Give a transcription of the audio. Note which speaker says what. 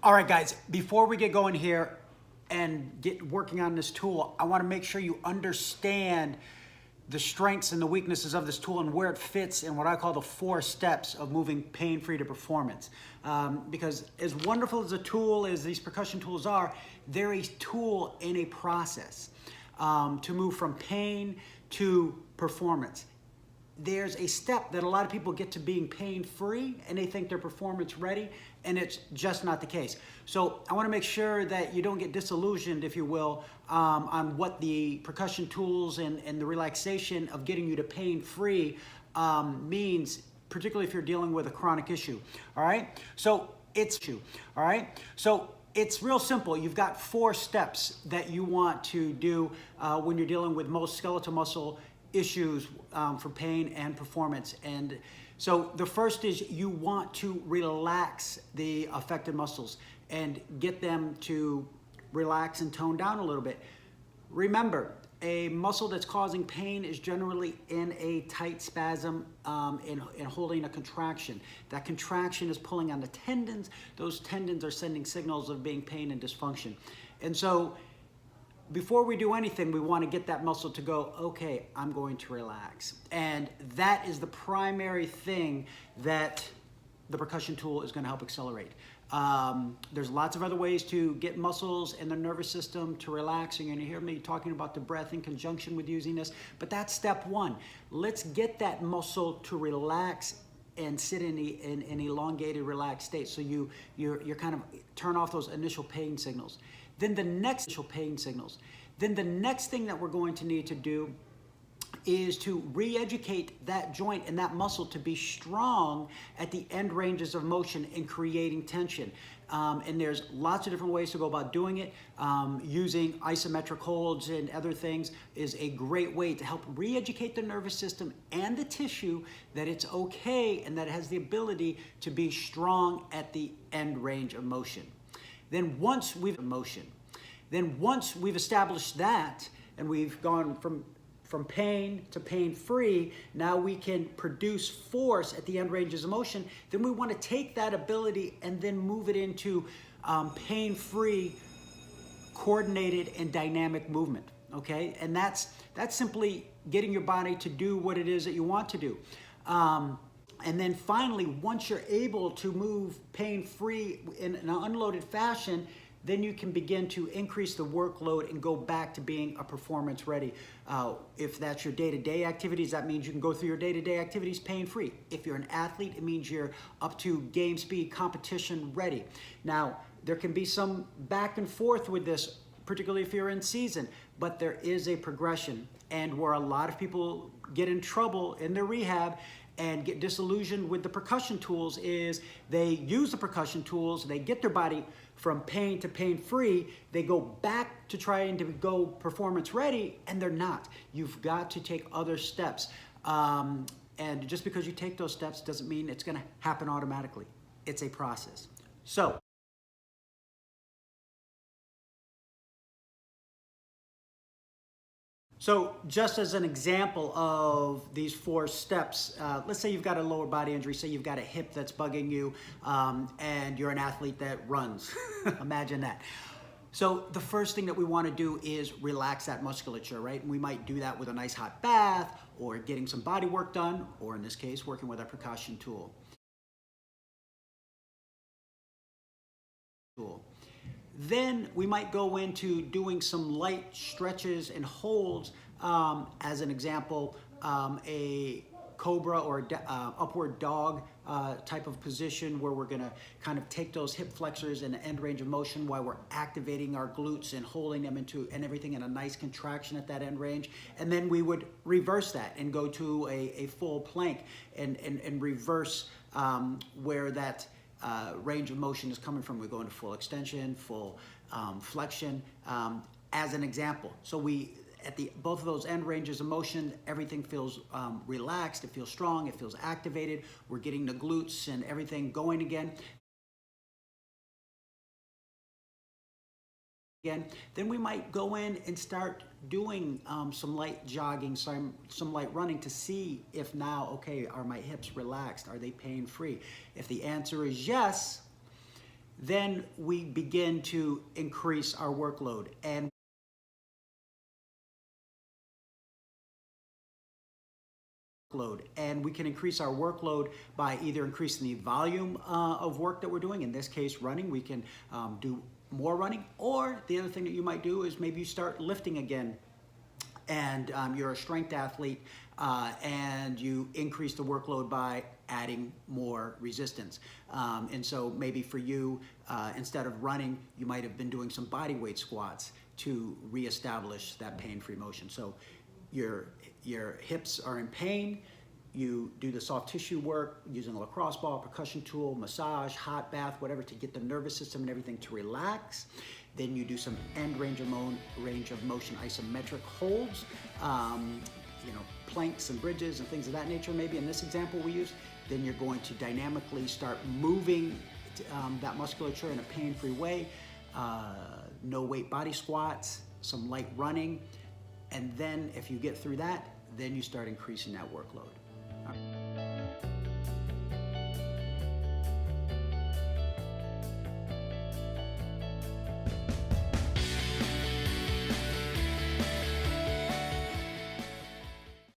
Speaker 1: All right, guys, before we get going here and get working on this tool, I want to make sure you understand the strengths and the weaknesses of this tool and where it fits in what I call the 4 steps of moving pain-free to performance. Because as wonderful as a tool as these percussion tools are, they're a tool in a process to move from pain to performance. There's a step that a lot of people get to being pain-free and they think they're performance ready, and it's just not the case. So I want to make sure that you don't get disillusioned, if you will, on what the percussion tools and the relaxation of getting you to pain-free means, particularly if you're dealing with a chronic issue. All right? So it's real simple. You've got 4 steps that you want to do when you're dealing with most skeletal muscle issues for pain and performance. And so the first is you want to relax the affected muscles and get them to relax and tone down a little bit. Remember, a muscle that's causing pain is generally in a tight spasm and holding a contraction. That contraction is pulling on the tendons. Those tendons are sending signals of being pain and dysfunction. And so before we do anything, we want to get that muscle to go, okay, I'm going to relax. And that is the primary thing that the percussion tool is going to help accelerate. There's lots of other ways to get muscles and the nervous system to relax. And you're going to hear me talking about the breath in conjunction with using this. But that's step 1. Let's get that muscle to relax and sit in an elongated, relaxed state. So you're kind of turn off those initial pain signals. Then the next thing that we're going to need to do is to re-educate that joint and that muscle to be strong at the end ranges of motion in creating tension. And there's lots of different ways to go about doing it. Using isometric holds and other things is a great way to help re-educate the nervous system and the tissue that it's okay and that it has the ability to be strong at the end range of motion. Then once we've established that and we've gone from pain to pain-free, now we can produce force at the end ranges of motion. Then we want to take that ability and then move it into pain-free, coordinated, and dynamic movement, okay? And that's simply getting your body to do what it is that you want to do. And then finally, once you're able to move pain-free in an unloaded fashion, then you can begin to increase the workload and go back to being a performance ready. If that's your day-to-day activities, that means you can go through your day-to-day activities pain-free. If you're an athlete, it means you're up to game speed, competition ready. Now, there can be some back and forth with this, particularly if you're in season, but there is a progression. And where a lot of people get in trouble in their rehab and get disillusioned with the percussion tools is they use the percussion tools, they get their body from pain to pain-free, they go back to trying to go performance ready, and they're not. You've got to take other steps. And just because you take those steps doesn't mean it's gonna happen automatically. It's a process. So just as an example of these 4 steps, let's say you've got a lower body injury, say you've got a hip that's bugging you, and you're an athlete that runs. Imagine that. So the first thing that we want to do is relax that musculature, right? And we might do that with a nice hot bath, or getting some body work done, or in this case, working with a percussion tool. Then we might go into doing some light stretches and holds. As an example, a cobra or upward dog type of position where we're gonna kind of take those hip flexors in the end range of motion while we're activating our glutes and holding them and everything in a nice contraction at that end range. And then we would reverse that and go to a full plank and reverse where that range of motion is coming from. We go into full extension, full flexion, as an example. So at both of those end ranges of motion, everything feels relaxed, it feels strong, it feels activated. We're getting the glutes and everything going again. Then we might go in and start doing some light jogging, some light running to see if now, okay, are my hips relaxed? Are they pain-free? If the answer is yes, then we begin to increase our workload. And we can increase our workload by either increasing the volume of work that we're doing. In this case, running. We can do more running, or the other thing that you might do is maybe you start lifting again, and you're a strength athlete, and you increase the workload by adding more resistance. And so maybe for you, instead of running, you might have been doing some body weight squats to reestablish that pain-free motion. So your hips are in pain, you do the soft tissue work using a lacrosse ball, percussion tool, massage, hot bath, whatever, to get the nervous system and everything to relax. Then you do some end range of motion isometric holds, planks and bridges and things of that nature, maybe in this example we use. Then you're going to dynamically start moving that musculature in a pain-free way, no weight body squats, some light running, and then if you get through that, then you start increasing that workload.